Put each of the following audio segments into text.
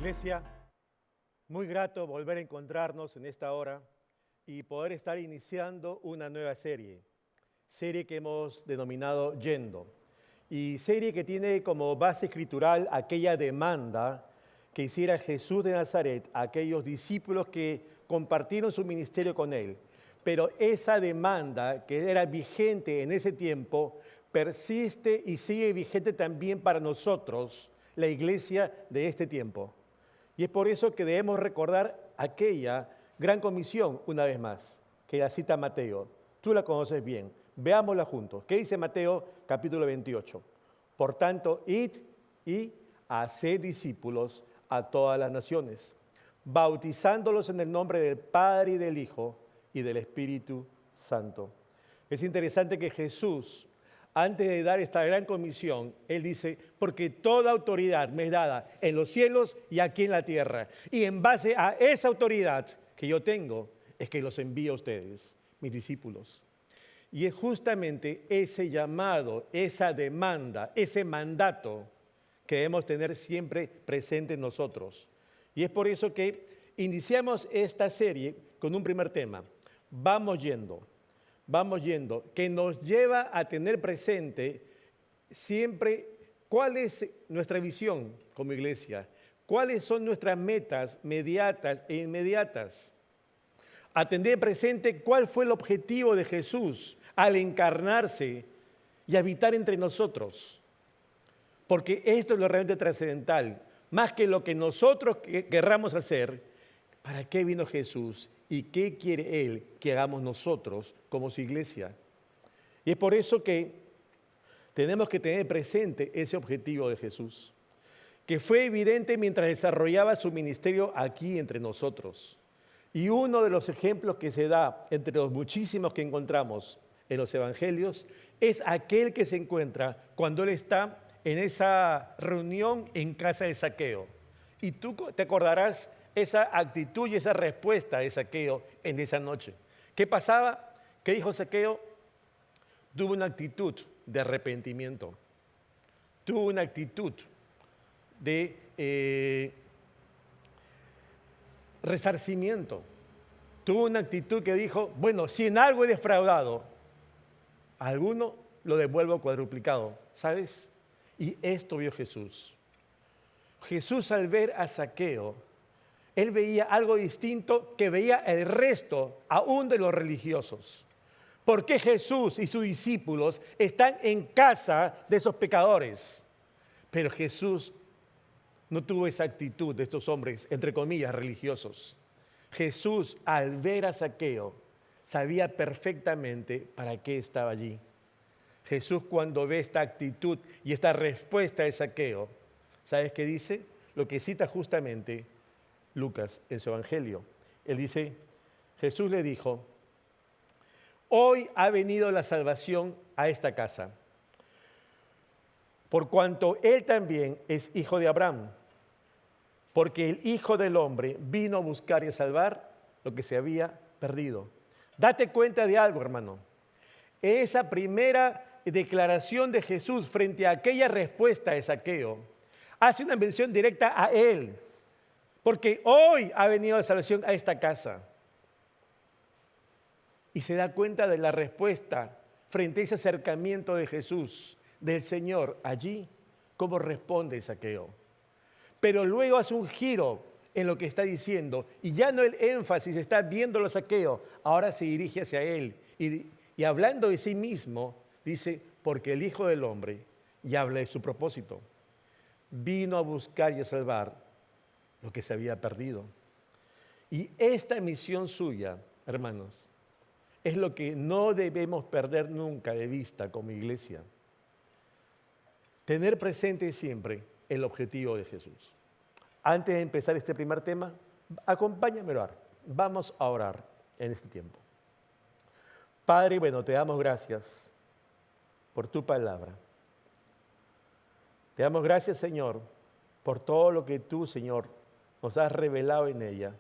Iglesia, muy grato volver a encontrarnos en esta hora y poder estar iniciando una nueva serie que hemos denominado Yendo, y serie que tiene como base escritural aquella demanda que hiciera Jesús de Nazaret a aquellos discípulos que compartieron su ministerio con él. Pero esa demanda que era vigente en ese tiempo persiste y sigue vigente también para nosotros, la iglesia de este tiempo. Y es por eso que debemos recordar aquella gran comisión una vez más, que la cita Mateo. Tú la conoces bien. Veámosla juntos. ¿Qué dice Mateo capítulo 28? Por tanto, id y haced discípulos a todas las naciones, bautizándolos en el nombre del Padre y del Hijo y del Espíritu Santo. Es interesante que Jesús, antes de dar esta gran comisión, Él dice, porque toda autoridad me es dada en los cielos y aquí en la tierra. Y en base a esa autoridad que yo tengo, es que los envío a ustedes, mis discípulos. Y es justamente ese llamado, esa demanda, ese mandato que debemos tener siempre presente en nosotros. Y es por eso que iniciamos esta serie con un primer tema. Vamos yendo, que nos lleva a tener presente siempre cuál es nuestra visión como iglesia, cuáles son nuestras metas mediatas e inmediatas. A tener presente cuál fue el objetivo de Jesús al encarnarse y habitar entre nosotros. Porque esto es lo realmente trascendental, más que lo que nosotros querramos hacer. ¿Para qué vino Jesús? ¿Y qué quiere Él que hagamos nosotros como su iglesia? Y es por eso que tenemos que tener presente ese objetivo de Jesús, que fue evidente mientras desarrollaba su ministerio aquí entre nosotros. Y uno de los ejemplos que se da entre los muchísimos que encontramos en los evangelios es aquel que se encuentra cuando Él está en esa reunión en casa de Zaqueo. Y tú te acordarás esa actitud y esa respuesta de Zaqueo en esa noche. ¿Qué pasaba? ¿Qué dijo Zaqueo? Tuvo una actitud de arrepentimiento. Tuvo una actitud de resarcimiento. Tuvo una actitud que dijo, bueno, si en algo he defraudado a alguno, lo devuelvo cuadruplicado. ¿Sabes? Y esto vio Jesús. Jesús, al ver a Zaqueo, Él veía algo distinto que veía el resto, aún de los religiosos. ¿Por qué Jesús y sus discípulos están en casa de esos pecadores? Pero Jesús no tuvo esa actitud de estos hombres, entre comillas, religiosos. Jesús, al ver a Zaqueo, sabía perfectamente para qué estaba allí. Jesús, cuando ve esta actitud y esta respuesta de Zaqueo, ¿sabes qué dice? Lo que cita justamente Lucas en su evangelio. Él dice, Jesús le dijo, hoy ha venido la salvación a esta casa, por cuanto él también es hijo de Abraham, porque el Hijo del Hombre vino a buscar y a salvar lo que se había perdido. Date cuenta de algo, hermano. Esa primera declaración de Jesús frente a aquella respuesta de Zaqueo hace una mención directa a él. Porque hoy ha venido la salvación a esta casa. Y se da cuenta de la respuesta frente a ese acercamiento de Jesús, del Señor, allí, cómo responde Zaqueo. Pero luego hace un giro en lo que está diciendo, y ya no el énfasis está viéndolo a Zaqueo, ahora se dirige hacia él. Y hablando de sí mismo, dice, porque el Hijo del Hombre, y habla de su propósito, vino a buscar y a salvar lo que se había perdido. Y esta misión suya, hermanos, es lo que no debemos perder nunca de vista como iglesia. Tener presente siempre el objetivo de Jesús. Antes de empezar este primer tema, acompáñame a orar. Vamos a orar en este tiempo. Padre, bueno, te damos gracias por tu palabra. Te damos gracias, Señor, por todo lo que tú, Señor, nos has revelado en ella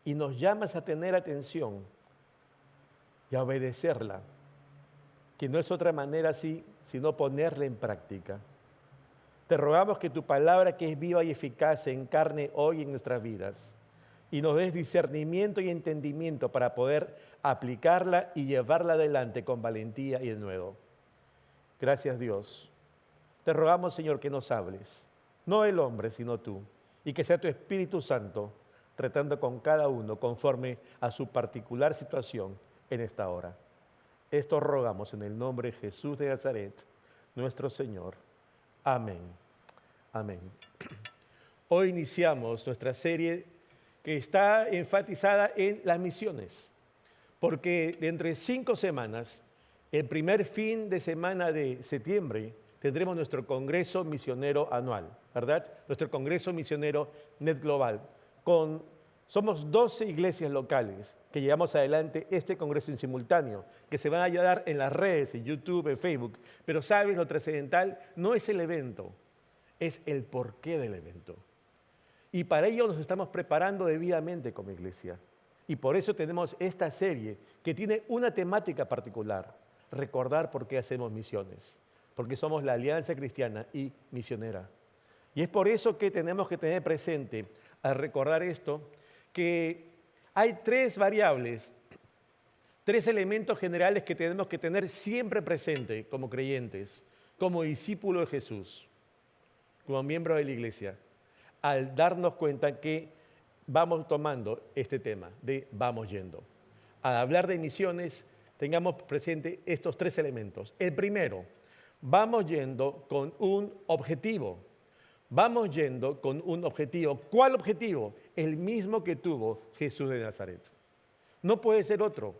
y nos llamas a tener atención y a obedecerla, que no es otra manera así, sino ponerla en práctica. Te rogamos que tu palabra, que es viva y eficaz, se encarne hoy en nuestras vidas y nos des discernimiento y entendimiento para poder aplicarla y llevarla adelante con valentía y denuedo. Gracias, Dios. Te rogamos, Señor, que nos hables, no el hombre, sino tú, y que sea tu Espíritu Santo tratando con cada uno conforme a su particular situación en esta hora. Esto rogamos en el nombre de Jesús de Nazaret, nuestro Señor. Amén. Amén. Hoy iniciamos nuestra serie que está enfatizada en las misiones, porque dentro de 5 semanas, el primer fin de semana de septiembre, tendremos nuestro Congreso Misionero Anual, ¿verdad? Nuestro Congreso Misionero Net Global. Somos 12 iglesias locales que llevamos adelante este congreso en simultáneo, que se van a dar en las redes, en YouTube, en Facebook. Pero sabes, lo trascendental no es el evento, es el porqué del evento. Y para ello nos estamos preparando debidamente como iglesia. Y por eso tenemos esta serie que tiene una temática particular, recordar por qué hacemos misiones. Porque somos la Alianza Cristiana y Misionera. Y es por eso que tenemos que tener presente, al recordar esto, que hay 3 variables, 3 elementos generales que tenemos que tener siempre presente como creyentes, como discípulos de Jesús, como miembros de la iglesia, al darnos cuenta que vamos tomando este tema de vamos yendo. Al hablar de misiones, tengamos presente estos 3 elementos. El primero, vamos yendo con un objetivo. Vamos yendo con un objetivo. ¿Cuál objetivo? El mismo que tuvo Jesús de Nazaret. No puede ser otro.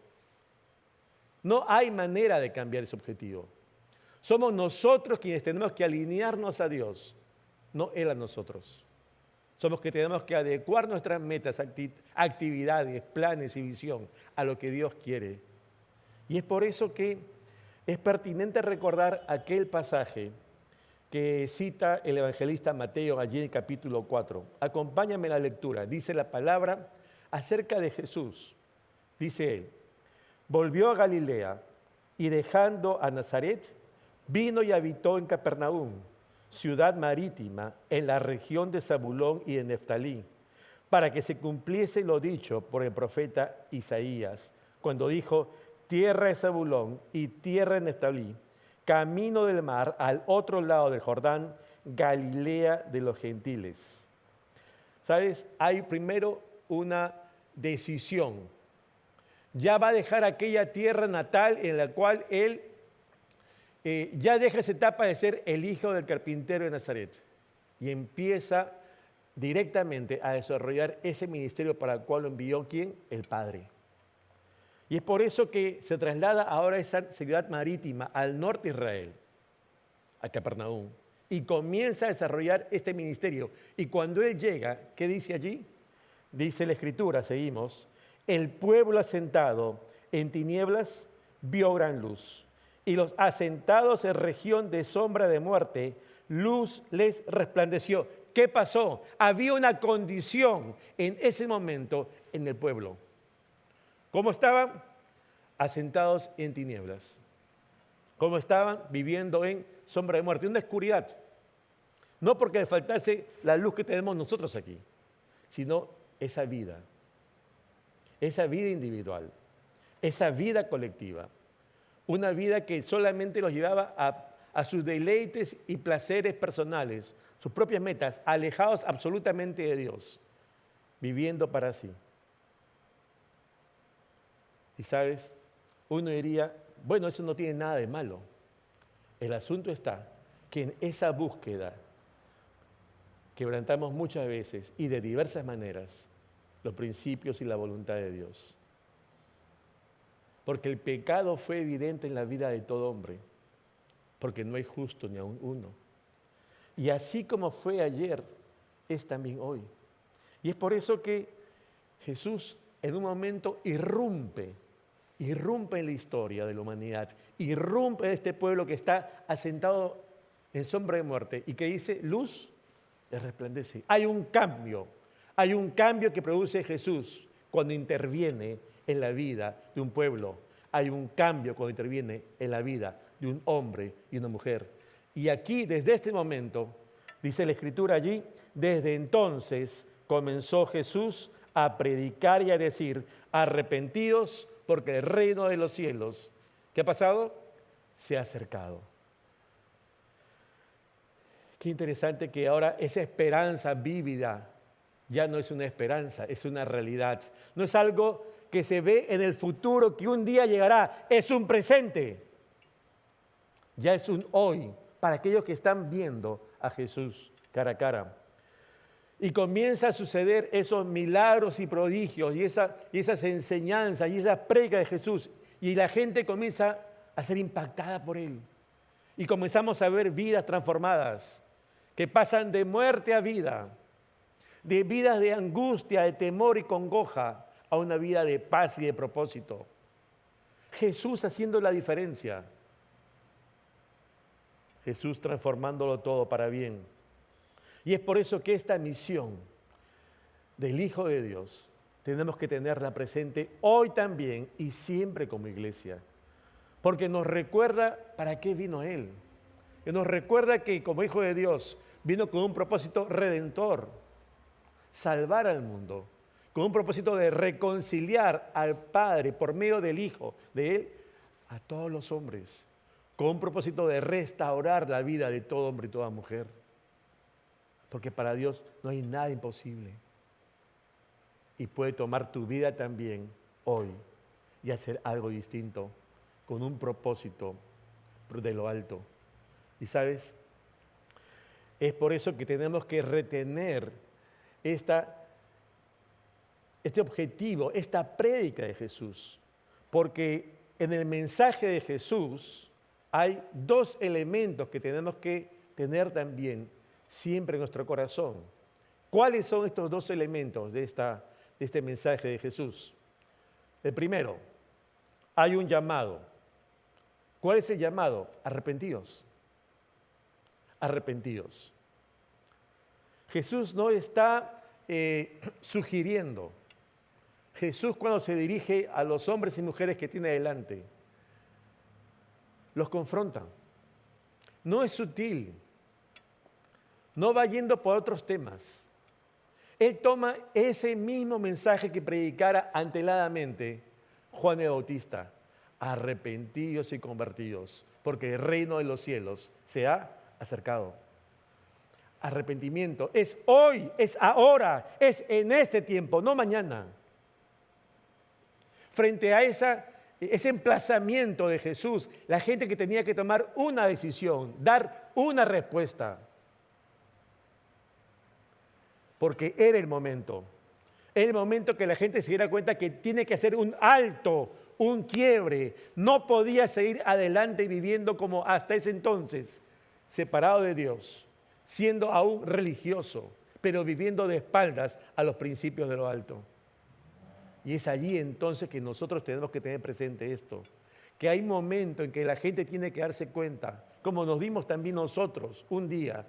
No hay manera de cambiar ese objetivo. Somos nosotros quienes tenemos que alinearnos a Dios, no Él a nosotros. Somos que tenemos que adecuar nuestras metas, actividades, planes y visión a lo que Dios quiere. Y es por eso que es pertinente recordar aquel pasaje que cita el evangelista Mateo allí en el capítulo 4. Acompáñame en la lectura. Dice la palabra acerca de Jesús. Dice él, volvió a Galilea y dejando a Nazaret, vino y habitó en Capernaum, ciudad marítima en la región de Zabulón y de Neftalí, para que se cumpliese lo dicho por el profeta Isaías, cuando dijo, tierra de Zabulón y tierra de Neftalí, camino del mar al otro lado del Jordán, Galilea de los gentiles. ¿Sabes? Hay primero una decisión. Ya va a dejar aquella tierra natal en la cual él ya deja esa etapa de ser el hijo del carpintero de Nazaret y empieza directamente a desarrollar ese ministerio para el cual lo envió ¿quién? El Padre. Y es por eso que se traslada ahora a esa ciudad marítima al norte de Israel, a Capernaum, y comienza a desarrollar este ministerio. Y cuando él llega, ¿qué dice allí? Dice la Escritura, seguimos, el pueblo asentado en tinieblas vio gran luz, y los asentados en región de sombra de muerte, luz les resplandeció. ¿Qué pasó? Había una condición en ese momento en el pueblo. ¿Cómo estaban? Asentados en tinieblas. ¿Cómo estaban? Viviendo en sombra de muerte, una oscuridad. No porque le faltase la luz que tenemos nosotros aquí, sino esa vida individual, esa vida colectiva, una vida que solamente los llevaba a sus deleites y placeres personales, sus propias metas, alejados absolutamente de Dios, viviendo para sí. Y sabes, uno diría, bueno, eso no tiene nada de malo. El asunto está que en esa búsqueda quebrantamos muchas veces y de diversas maneras los principios y la voluntad de Dios. Porque el pecado fue evidente en la vida de todo hombre, porque no hay justo ni aun uno. Y así como fue ayer, es también hoy. Y es por eso que Jesús en un momento irrumpe en la historia de la humanidad, irrumpe en este pueblo que está asentado en sombra de muerte y que dice, luz les resplandece. Hay un cambio que produce Jesús cuando interviene en la vida de un pueblo. Hay un cambio cuando interviene en la vida de un hombre y una mujer. Y aquí, desde este momento, Dice la Escritura allí, desde entonces comenzó Jesús a predicar y a decir, arrepentidos porque el reino de los cielos, ¿qué ha pasado? Se ha acercado. Qué interesante que ahora esa esperanza vívida ya no es una esperanza, es una realidad. No es algo que se ve en el futuro, que un día llegará, es un presente. Ya es un hoy para aquellos que están viendo a Jesús cara a cara. Y comienza a suceder esos milagros y prodigios y esas enseñanzas y esas prédicas de Jesús. Y la gente comienza a ser impactada por Él. Y comenzamos a ver vidas transformadas que pasan de muerte a vida, de vidas de angustia, de temor y congoja, a una vida de paz y de propósito. Jesús haciendo la diferencia. Jesús transformándolo todo para bien. Y es por eso que esta misión del Hijo de Dios tenemos que tenerla presente hoy también y siempre como iglesia. Porque nos recuerda para qué vino Él. Y nos recuerda que como Hijo de Dios vino con un propósito redentor, salvar al mundo, con un propósito de reconciliar al Padre por medio del Hijo, de Él, a todos los hombres, con un propósito de restaurar la vida de todo hombre y toda mujer. Porque para Dios no hay nada imposible. Y puede tomar tu vida también hoy y hacer algo distinto, con un propósito de lo alto. Y sabes, es por eso que tenemos que retener este objetivo, esta prédica de Jesús. Porque en el mensaje de Jesús hay dos elementos que tenemos que tener también siempre en nuestro corazón. ¿Cuáles son estos dos elementos de este mensaje de Jesús? El primero, hay un llamado. ¿Cuál es el llamado? Arrepentidos. Arrepentidos. Jesús no está sugiriendo. Jesús, cuando se dirige a los hombres y mujeres que tiene delante, los confronta. No es sutil. No va yendo por otros temas. Él toma ese mismo mensaje que predicara anteladamente Juan el Bautista. Arrepentidos y convertidos, porque el reino de los cielos se ha acercado. Arrepentimiento es hoy, es ahora, es en este tiempo, no mañana. Frente a ese emplazamiento de Jesús, la gente que tenía que tomar una decisión, dar una respuesta. Porque era el momento que la gente se diera cuenta que tiene que hacer un alto, un quiebre. No podía seguir adelante viviendo como hasta ese entonces, separado de Dios, siendo aún religioso, pero viviendo de espaldas a los principios de lo alto. Y es allí entonces que nosotros tenemos que tener presente esto, que hay momentos en que la gente tiene que darse cuenta, como nos dimos también nosotros un día,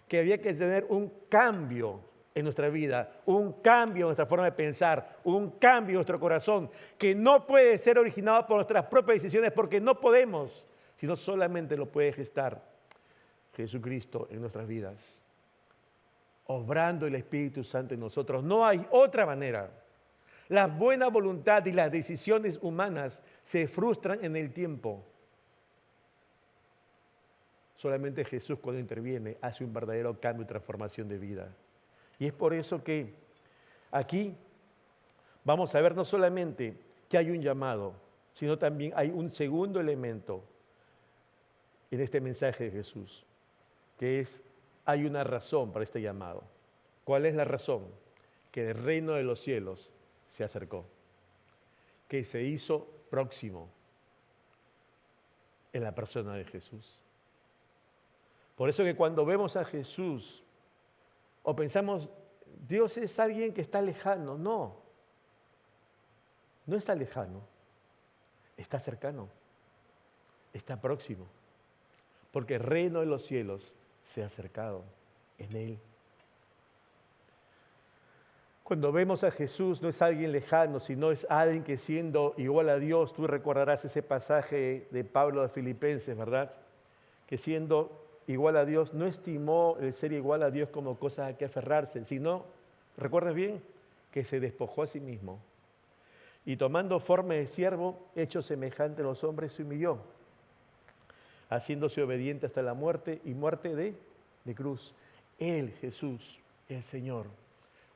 que había que tener un cambio en nuestra vida, un cambio en nuestra forma de pensar, un cambio en nuestro corazón, que no puede ser originado por nuestras propias decisiones, porque no podemos, sino solamente lo puede gestar Jesucristo en nuestras vidas, obrando el Espíritu Santo en nosotros. No hay otra manera. La buena voluntad y las decisiones humanas se frustran en el tiempo. Solamente Jesús, cuando interviene, hace un verdadero cambio y transformación de vida. Y es por eso que aquí vamos a ver no solamente que hay un llamado, sino también hay un segundo elemento en este mensaje de Jesús, que es, hay una razón para este llamado. ¿Cuál es la razón? Que el reino de los cielos se acercó, que se hizo próximo en la persona de Jesús. Por eso que cuando vemos a Jesús o pensamos, Dios es alguien que está lejano. No está lejano, está cercano, está próximo, porque el reino de los cielos se ha acercado en Él. Cuando vemos a Jesús no es alguien lejano, sino es alguien que siendo igual a Dios, tú recordarás ese pasaje de Pablo de Filipenses, ¿verdad? Que siendo igual a Dios, no estimó el ser igual a Dios como cosa a que aferrarse, sino, recuerdas bien, que se despojó a sí mismo. Y tomando forma de siervo, hecho semejante a los hombres, se humilló, haciéndose obediente hasta la muerte y muerte de cruz. Él, Jesús, el Señor.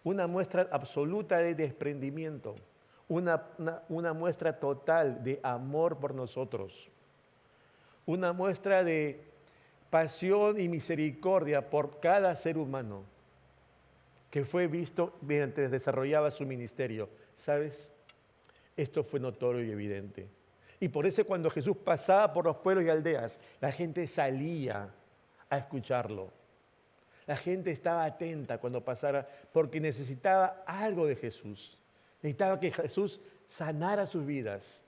Una muestra absoluta de desprendimiento, una muestra total de amor por nosotros, una muestra de pasión y misericordia por cada ser humano que fue visto mientras desarrollaba su ministerio. ¿Sabes? Esto fue notorio y evidente. Y por eso cuando Jesús pasaba por los pueblos y aldeas, la gente salía a escucharlo. La gente estaba atenta cuando pasara porque necesitaba algo de Jesús. Necesitaba que Jesús sanara sus vidas,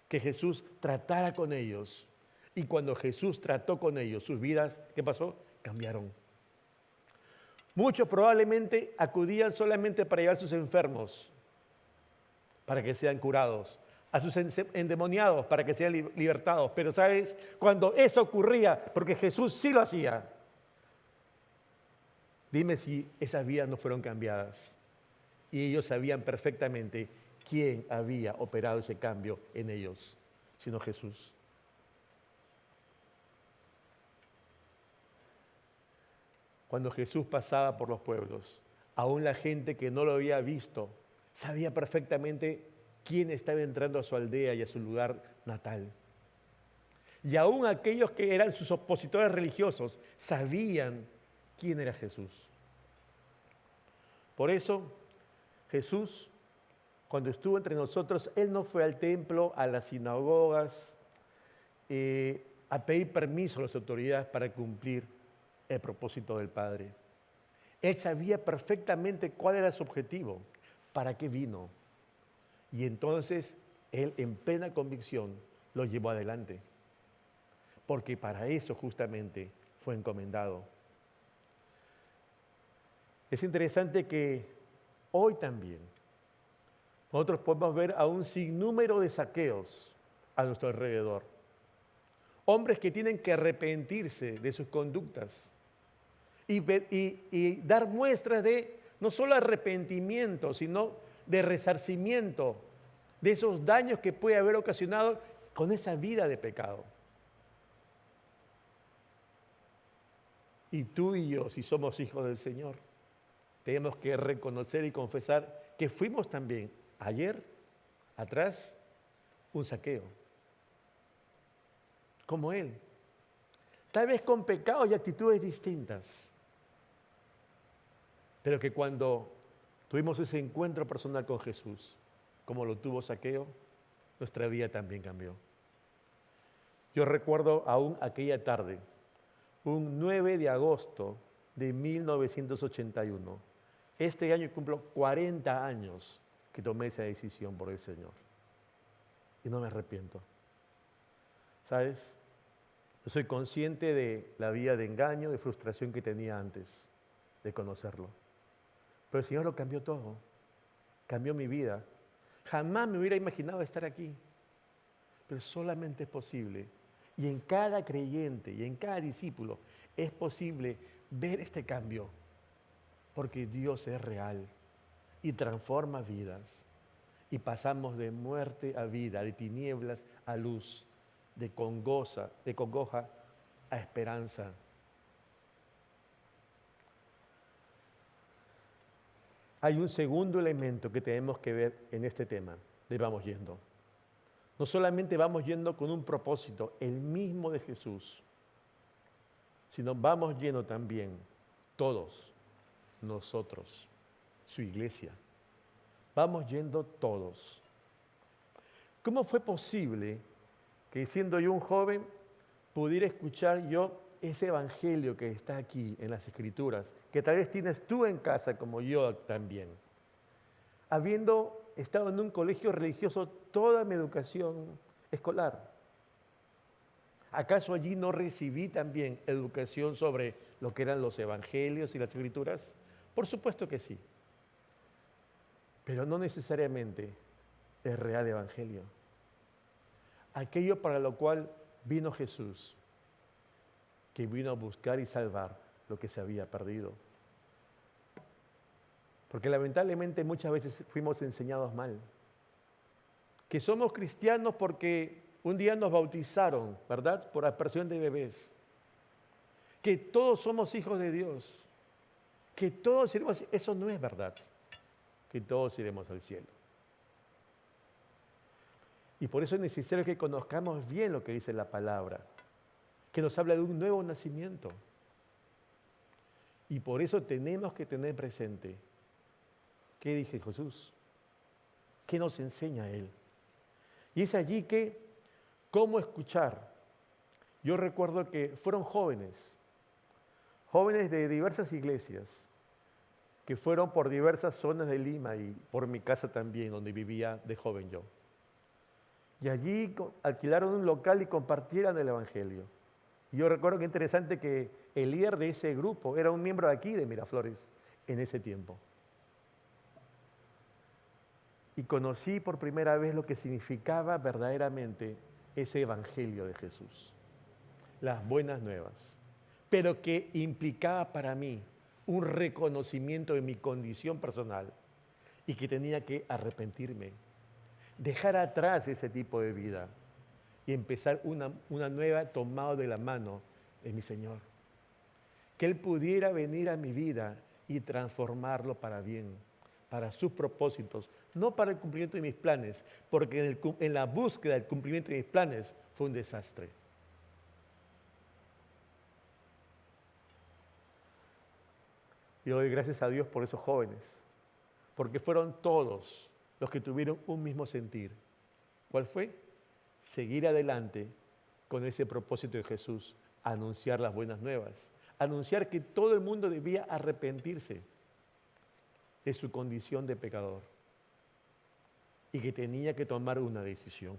que Jesús tratara con ellos. Y cuando Jesús trató con ellos, sus vidas, ¿qué pasó? Cambiaron. Muchos probablemente acudían solamente para llevar a sus enfermos, para que sean curados, a sus endemoniados, para que sean libertados. Pero ¿sabes? Cuando eso ocurría, porque Jesús sí lo hacía, dime si esas vidas no fueron cambiadas. Y ellos sabían perfectamente quién había operado ese cambio en ellos, sino Jesús. Cuando Jesús pasaba por los pueblos, aún la gente que no lo había visto sabía perfectamente quién estaba entrando a su aldea y a su lugar natal. Y aún aquellos que eran sus opositores religiosos sabían quién era Jesús. Por eso, Jesús, cuando estuvo entre nosotros, Él no fue al templo, a las sinagogas, a pedir permiso a las autoridades para cumplir el propósito del Padre. Él sabía perfectamente cuál era su objetivo, para qué vino. Y entonces Él, en plena convicción, lo llevó adelante. Porque para eso justamente fue encomendado. Es interesante que hoy también nosotros podemos ver a un sinnúmero de saqueos a nuestro alrededor. Hombres que tienen que arrepentirse de sus conductas y dar muestras de no solo arrepentimiento, sino de resarcimiento de esos daños que puede haber ocasionado con esa vida de pecado. Y tú y yo, si somos hijos del Señor, tenemos que reconocer y confesar que fuimos también ayer, atrás, un saqueo. Como Él. Tal vez con pecados y actitudes distintas. Pero que cuando tuvimos ese encuentro personal con Jesús, como lo tuvo Zaqueo, nuestra vida también cambió. Yo recuerdo aún aquella tarde, un 9 de agosto de 1981. Este año cumplo 40 años que tomé esa decisión por el Señor. Y no me arrepiento. ¿Sabes? Yo soy consciente de la vida de engaño, de frustración que tenía antes de conocerlo. Pero el Señor lo cambió todo. Cambió mi vida. Jamás me hubiera imaginado estar aquí. Pero solamente es posible. Y en cada creyente y en cada discípulo es posible ver este cambio. Porque Dios es real y transforma vidas. Y pasamos de muerte a vida, de tinieblas a luz, de congoja a esperanza. Hay un segundo elemento que tenemos que ver en este tema de vamos yendo. No solamente vamos yendo con un propósito, el mismo de Jesús, sino vamos yendo también todos nosotros, su iglesia. Vamos yendo todos. ¿Cómo fue posible que siendo yo un joven pudiera escuchar yo ese evangelio que está aquí en las Escrituras, que tal vez tienes tú en casa como yo también? Habiendo estado en un colegio religioso toda mi educación escolar, ¿acaso allí no recibí también educación sobre lo que eran los evangelios y las Escrituras? Por supuesto que sí, pero no necesariamente el real evangelio. Aquello para lo cual vino Jesús. que vino a buscar y salvar lo que se había perdido. Porque lamentablemente muchas veces fuimos enseñados mal. Que somos cristianos porque un día nos bautizaron, ¿verdad? Por aspersión de bebés. Que todos somos hijos de Dios. Que todos iremos, eso no es verdad. Que todos iremos al cielo. Y por eso es necesario que conozcamos bien lo que dice la palabra, que nos habla de un nuevo nacimiento. Y por eso tenemos que tener presente, ¿qué dije Jesús? ¿Qué nos enseña Él? Y es allí que, ¿cómo escuchar? Yo recuerdo que fueron jóvenes de diversas iglesias, que fueron por diversas zonas de Lima y por mi casa también, donde vivía de joven yo. Y allí alquilaron un local y compartieron el Evangelio. Y yo recuerdo que interesante que el líder de ese grupo era un miembro de aquí, de Miraflores, en ese tiempo. Y conocí por primera vez lo que significaba verdaderamente ese Evangelio de Jesús. Las buenas nuevas. Pero que implicaba para mí un reconocimiento de mi condición personal y que tenía que arrepentirme, dejar atrás ese tipo de vida y empezar una nueva tomada de la mano de mi Señor. Que Él pudiera venir a mi vida y transformarlo para bien, para sus propósitos, no para el cumplimiento de mis planes, porque en la búsqueda del cumplimiento de mis planes fue un desastre. Y doy gracias a Dios por esos jóvenes, porque fueron todos los que tuvieron un mismo sentir. ¿Cuál fue? Seguir adelante con ese propósito de Jesús, anunciar las buenas nuevas, anunciar que todo el mundo debía arrepentirse de su condición de pecador y que tenía que tomar una decisión.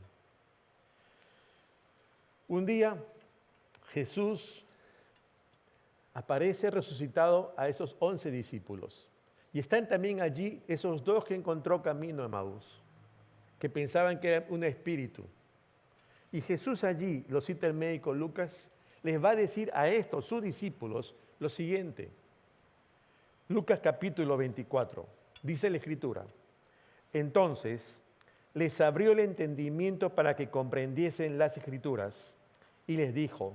Un día Jesús aparece resucitado a esos 11 discípulos. Y están también allí esos dos que encontró camino a Emaús, que pensaban que era un espíritu. Y Jesús allí, lo cita el médico Lucas, les va a decir a estos, sus discípulos, lo siguiente. Lucas capítulo 24, dice la Escritura. Entonces, les abrió el entendimiento para que comprendiesen las Escrituras y les dijo,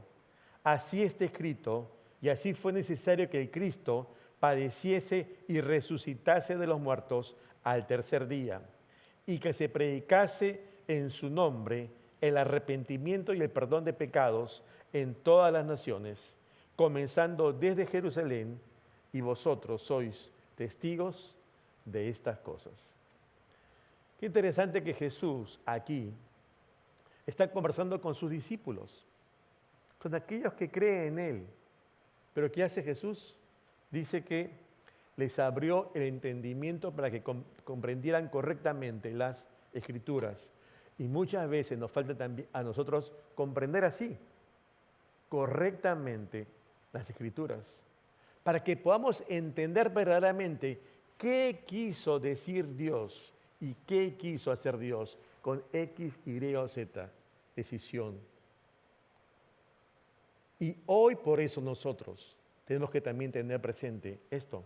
así está escrito, y así fue necesario que el Cristo padeciese y resucitase de los muertos al tercer día, y que se predicase en su nombre el arrepentimiento y el perdón de pecados en todas las naciones, comenzando desde Jerusalén, y vosotros sois testigos de estas cosas. Qué interesante que Jesús aquí está conversando con sus discípulos, con aquellos que creen en Él. Pero ¿qué hace Jesús? Dice que les abrió el entendimiento para que comprendieran correctamente las Escrituras. Y muchas veces nos falta también a nosotros comprender así, correctamente, las Escrituras. Para que podamos entender verdaderamente qué quiso decir Dios y qué quiso hacer Dios con X, Y o Z, decisión. Y hoy por eso nosotros tenemos que también tener presente esto.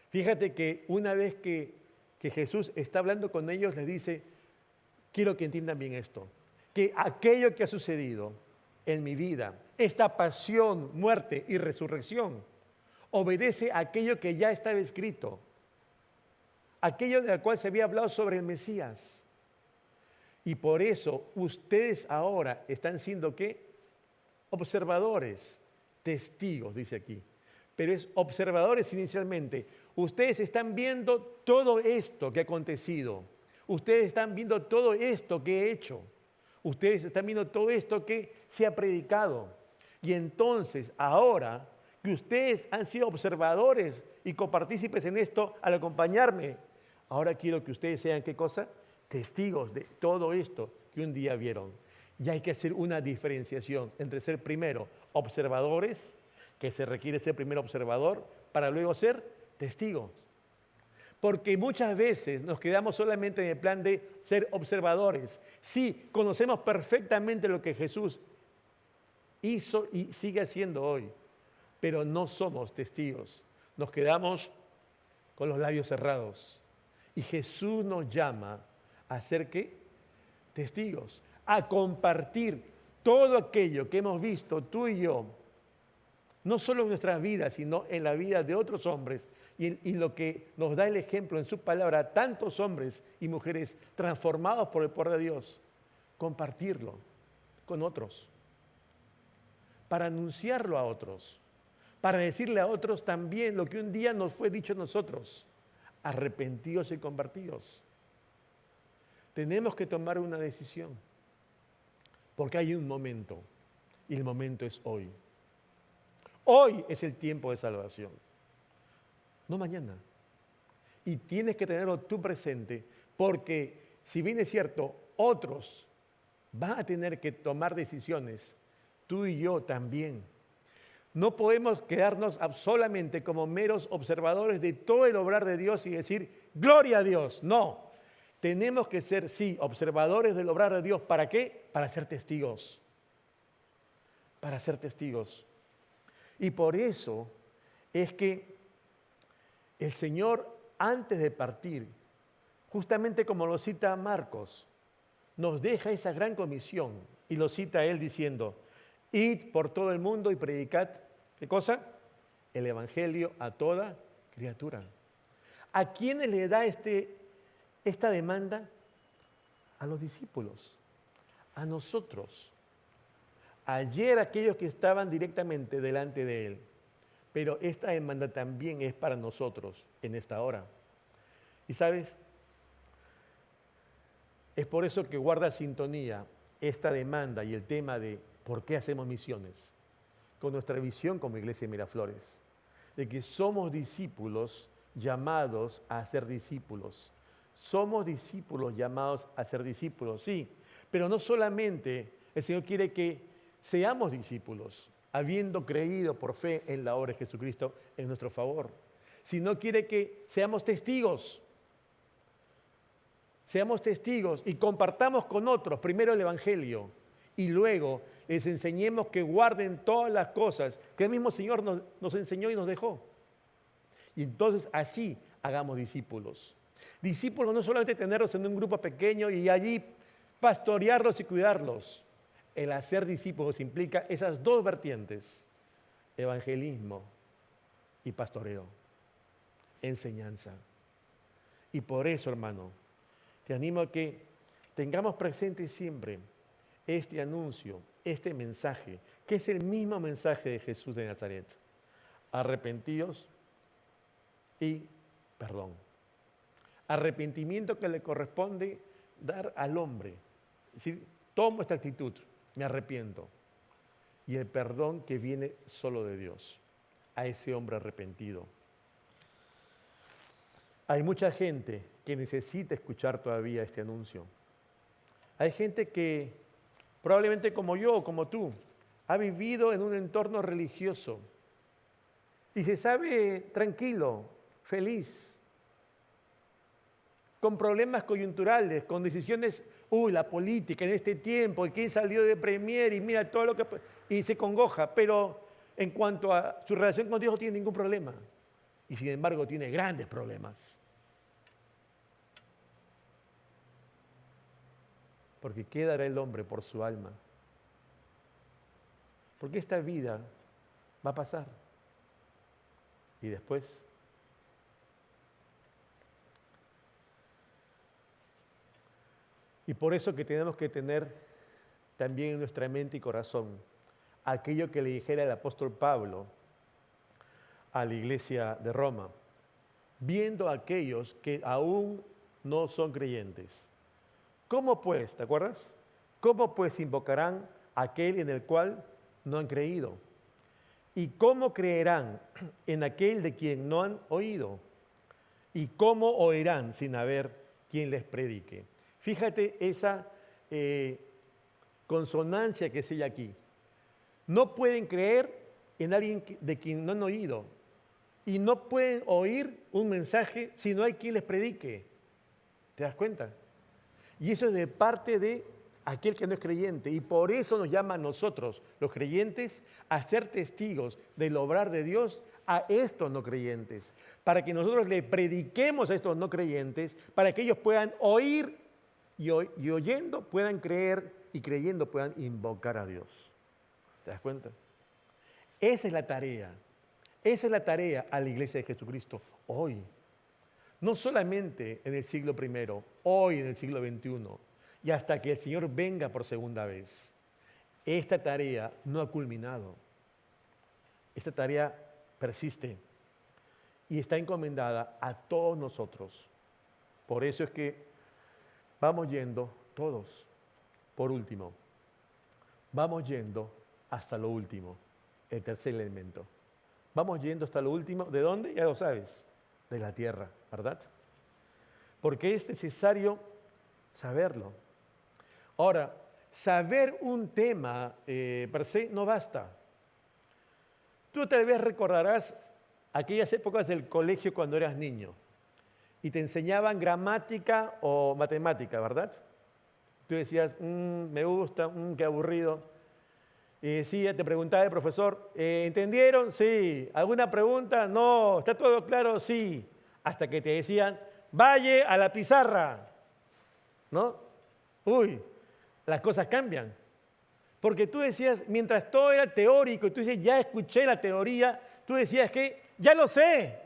Fíjate que una vez que Jesús está hablando con ellos, les dice, quiero que entiendan bien esto, que aquello que ha sucedido en mi vida, esta pasión, muerte y resurrección, obedece a aquello que ya estaba escrito, aquello del cual se había hablado sobre el Mesías. Y por eso ustedes ahora están siendo ¿qué? Observadores, testigos, dice aquí. Pero es observadores inicialmente. Ustedes están viendo todo esto que ha acontecido. Ustedes están viendo todo esto que he hecho. Ustedes están viendo todo esto que se ha predicado. Y entonces, ahora que ustedes han sido observadores y copartícipes en esto al acompañarme, ahora quiero que ustedes sean, ¿qué cosa? Testigos de todo esto que un día vieron. Y hay que hacer una diferenciación entre ser primero observadores, que se requiere ser primero observador, para luego ser testigos. Porque muchas veces nos quedamos solamente en el plan de ser observadores. Sí, conocemos perfectamente lo que Jesús hizo y sigue haciendo hoy, pero no somos testigos. Nos quedamos con los labios cerrados. Y Jesús nos llama a ser ¿qué? Testigos, a compartir todo aquello que hemos visto tú y yo, no solo en nuestras vidas, sino en la vida de otros hombres y lo que nos da el ejemplo en su palabra, tantos hombres y mujeres transformados por el poder de Dios, compartirlo con otros, para anunciarlo a otros, para decirle a otros también lo que un día nos fue dicho a nosotros, arrepentidos y convertidos. Tenemos que tomar una decisión, porque hay un momento, y el momento es hoy. Hoy es el tiempo de salvación, no mañana. Y tienes que tenerlo tú presente, porque si bien es cierto, otros van a tener que tomar decisiones, tú y yo también. No podemos quedarnos solamente como meros observadores de todo el obrar de Dios y decir, gloria a Dios. No, tenemos que ser, sí, observadores del obrar de Dios. ¿Para qué? Para ser testigos. Para ser testigos. Y por eso es que el Señor, antes de partir, justamente como lo cita Marcos, nos deja esa gran comisión y lo cita él diciendo, id por todo el mundo y predicad, ¿qué cosa? El Evangelio a toda criatura. ¿A quiénes le da esta demanda? A los discípulos, a nosotros. Ayer aquellos que estaban directamente delante de él, pero esta demanda también es para nosotros en esta hora. Y sabes, es por eso que guarda sintonía esta demanda y el tema de por qué hacemos misiones, con nuestra visión como Iglesia de Miraflores, de que somos discípulos llamados a ser discípulos. Somos discípulos llamados a ser discípulos, sí, pero no solamente el Señor quiere que seamos discípulos, habiendo creído por fe en la obra de Jesucristo en nuestro favor, sino quiere que seamos testigos. Seamos testigos y compartamos con otros primero el Evangelio y luego les enseñemos que guarden todas las cosas que el mismo Señor nos enseñó y nos dejó. Y entonces así hagamos discípulos. Discípulos no solamente tenerlos en un grupo pequeño y allí pastorearlos y cuidarlos. El hacer discípulos implica esas dos vertientes, evangelismo y pastoreo, enseñanza. Y por eso, hermano, te animo a que tengamos presente siempre este anuncio, este mensaje, que es el mismo mensaje de Jesús de Nazaret. Arrepentíos y perdón. Arrepentimiento que le corresponde dar al hombre. Es decir, tomo esta actitud, me arrepiento. Y el perdón que viene solo de Dios, a ese hombre arrepentido. Hay mucha gente que necesita escuchar todavía este anuncio. Hay gente que probablemente como yo o como tú, ha vivido en un entorno religioso y se sabe tranquilo, feliz, con problemas coyunturales, con decisiones, la política en este tiempo, y quién salió de premier y mira todo lo que... y se congoja, pero en cuanto a su relación con Dios no tiene ningún problema. Y sin embargo tiene grandes problemas. Porque ¿qué dará el hombre por su alma? Porque esta vida va a pasar. Y después, y por eso que tenemos que tener también en nuestra mente y corazón aquello que le dijera el apóstol Pablo a la iglesia de Roma, viendo a aquellos que aún no son creyentes. ¿Cómo pues, te acuerdas? ¿Cómo pues invocarán a aquel en el cual no han creído? ¿Y cómo creerán en aquel de quien no han oído? ¿Y cómo oirán sin haber quien les predique? Fíjate esa consonancia que se hay aquí. No pueden creer en alguien de quien no han oído. Y no pueden oír un mensaje si no hay quien les predique. ¿Te das cuenta? Y eso es de parte de aquel que no es creyente. Y por eso nos llama a nosotros, los creyentes, a ser testigos del obrar de Dios a estos no creyentes, para que nosotros le prediquemos a estos no creyentes, para que ellos puedan oír y oyendo puedan creer y creyendo puedan invocar a Dios. ¿Te das cuenta? Esa es la tarea. Esa es la tarea a la iglesia de Jesucristo hoy. No solamente en el siglo I, hoy en el siglo XXI, y hasta que el Señor venga por segunda vez. Esta tarea no ha culminado. Esta tarea persiste y está encomendada a todos nosotros. Por eso es que vamos yendo todos, por último, vamos yendo hasta lo último, el tercer elemento. Vamos yendo hasta lo último, ¿de dónde? Ya lo sabes, de la tierra, ¿verdad? Porque es necesario saberlo. Ahora, saber un tema per se no basta. Tú tal vez recordarás aquellas épocas del colegio cuando eras niño y te enseñaban gramática o matemática, ¿verdad? Tú decías, me gusta, qué aburrido. Sí, te preguntaba el profesor, ¿entendieron? Sí. ¿Alguna pregunta? No. ¿Está todo claro? Sí. Hasta que te decían, vaya a la pizarra. ¿No? Uy, las cosas cambian. Porque tú decías, mientras todo era teórico, y tú dices, ya escuché la teoría, tú decías que ya lo sé,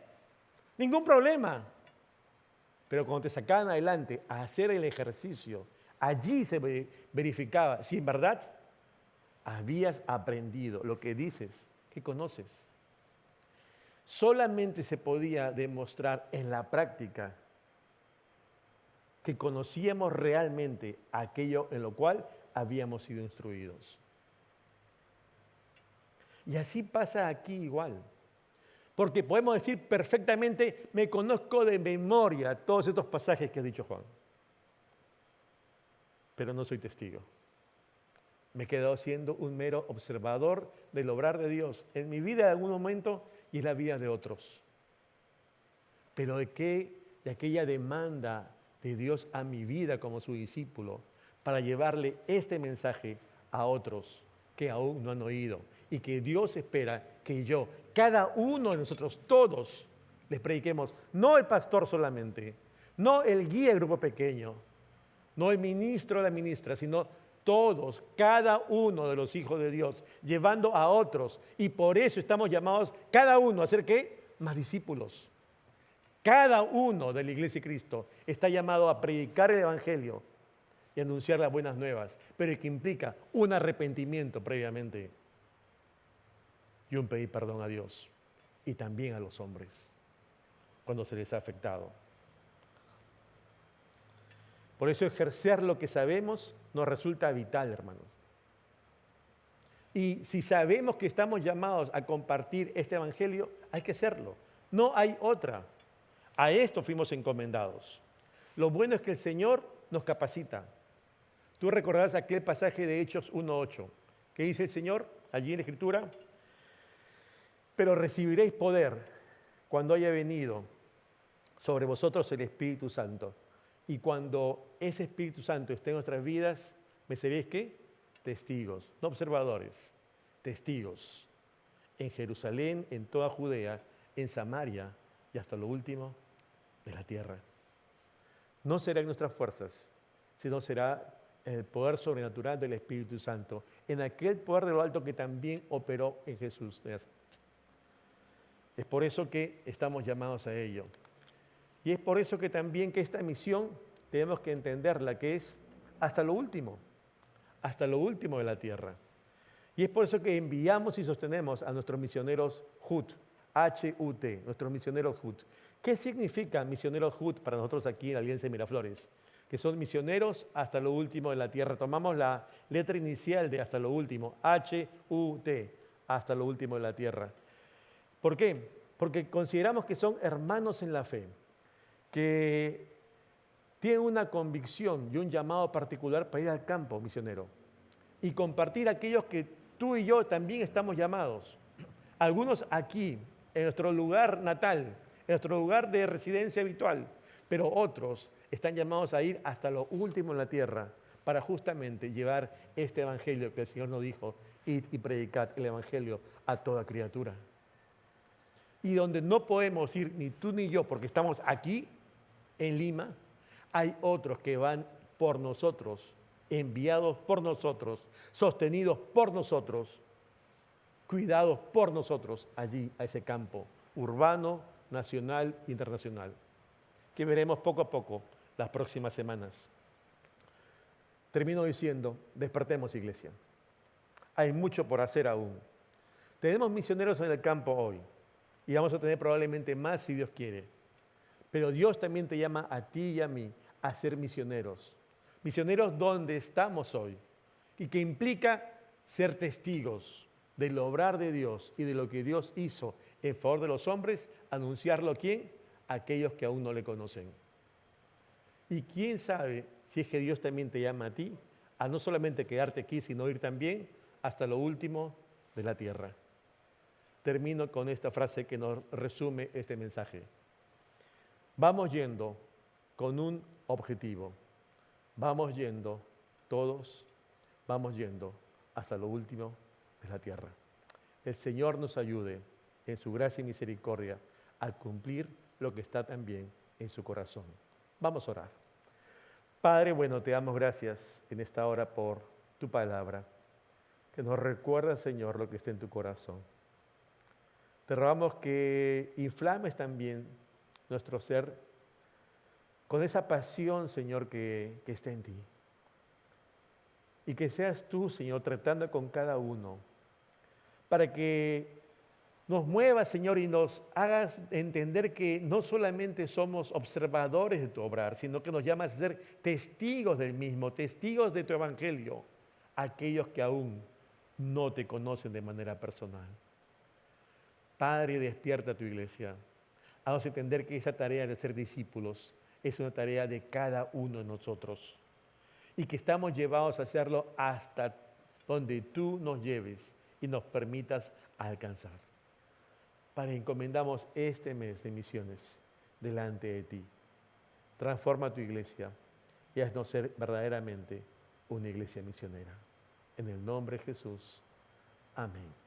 ningún problema. Pero cuando te sacaban adelante a hacer el ejercicio, allí se verificaba si en verdad habías aprendido lo que dices, que conoces. Solamente se podía demostrar en la práctica que conocíamos realmente aquello en lo cual habíamos sido instruidos. Y así pasa aquí igual. Porque podemos decir perfectamente, me conozco de memoria todos estos pasajes que ha dicho Juan. Pero no soy testigo. Me he quedado siendo un mero observador del obrar de Dios en mi vida en algún momento y en la vida de otros. Pero de aquella demanda de Dios a mi vida como su discípulo para llevarle este mensaje a otros que aún no han oído y que Dios espera que yo, cada uno de nosotros, todos, les prediquemos, no el pastor solamente, no el guía del grupo pequeño, no el ministro o la ministra, sino todos, cada uno de los hijos de Dios, llevando a otros. Y por eso estamos llamados cada uno a ser ¿qué? Más discípulos. Cada uno de la Iglesia de Cristo está llamado a predicar el Evangelio y anunciar las buenas nuevas, pero que implica un arrepentimiento previamente y un pedir perdón a Dios y también a los hombres cuando se les ha afectado. Por eso ejercer lo que sabemos nos resulta vital, hermanos. Y si sabemos que estamos llamados a compartir este Evangelio, hay que hacerlo. No hay otra. A esto fuimos encomendados. Lo bueno es que el Señor nos capacita. Tú recordarás aquel pasaje de Hechos 1:8, que dice el Señor, allí en la Escritura, pero recibiréis poder cuando haya venido sobre vosotros el Espíritu Santo. Y cuando ese Espíritu Santo esté en nuestras vidas, ¿me seréis qué? Testigos, no observadores, testigos. En Jerusalén, en toda Judea, en Samaria y hasta lo último de la tierra. No será en nuestras fuerzas, sino será en el poder sobrenatural del Espíritu Santo, en aquel poder de lo alto que también operó en Jesús de Nazaret. Es por eso que estamos llamados a ello. Y es por eso que también que esta misión tenemos que entenderla, que es hasta lo último de la tierra. Y es por eso que enviamos y sostenemos a nuestros misioneros HUT, H-U-T, nuestros misioneros HUT. ¿Qué significa misioneros HUT para nosotros aquí en la Alianza de Miraflores? Que son misioneros hasta lo último de la tierra. Tomamos la letra inicial de hasta lo último, H-U-T, hasta lo último de la tierra. ¿Por qué? Porque consideramos que son hermanos en la fe, que tienen una convicción y un llamado particular para ir al campo misionero y compartir aquellos que tú y yo también estamos llamados. Algunos aquí, en nuestro lugar natal, en nuestro lugar de residencia habitual, pero otros están llamados a ir hasta lo último en la tierra para justamente llevar este evangelio que el Señor nos dijo, id y predicad el evangelio a toda criatura. Y donde no podemos ir ni tú ni yo, porque estamos aquí en Lima, hay otros que van por nosotros, enviados por nosotros, sostenidos por nosotros, cuidados por nosotros allí, a ese campo urbano, nacional e internacional, que veremos poco a poco las próximas semanas. Termino diciendo, despertemos, iglesia. Hay mucho por hacer aún. Tenemos misioneros en el campo hoy y vamos a tener probablemente más si Dios quiere. Pero Dios también te llama a ti y a mí a ser misioneros. Misioneros donde estamos hoy y que implica ser testigos del obrar de Dios y de lo que Dios hizo en favor de los hombres, anunciarlo a quién, a aquellos que aún no le conocen. Y quién sabe si es que Dios también te llama a ti, a no solamente quedarte aquí, sino ir también hasta lo último de la tierra. Termino con esta frase que nos resume este mensaje. Vamos yendo con un objetivo. Vamos yendo todos, vamos yendo hasta lo último de la tierra. El Señor nos ayude en su gracia y misericordia a cumplir lo que está también en su corazón. Vamos a orar. Padre, bueno, te damos gracias en esta hora por tu palabra, que nos recuerda, Señor, lo que está en tu corazón. Te rogamos que inflames también nuestro ser con esa pasión, Señor, que está en ti. Y que seas tú, Señor, tratando con cada uno, para que nos muevas, Señor, y nos hagas entender que no solamente somos observadores de tu obrar, sino que nos llamas a ser testigos del mismo, testigos de tu evangelio, aquellos que aún no te conocen de manera personal. Padre, despierta tu iglesia. Haznos entender que esa tarea de ser discípulos es una tarea de cada uno de nosotros y que estamos llevados a hacerlo hasta donde tú nos lleves y nos permitas alcanzar. Padre, encomendamos este mes de misiones delante de ti. Transforma tu iglesia y haznos ser verdaderamente una iglesia misionera. En el nombre de Jesús. Amén.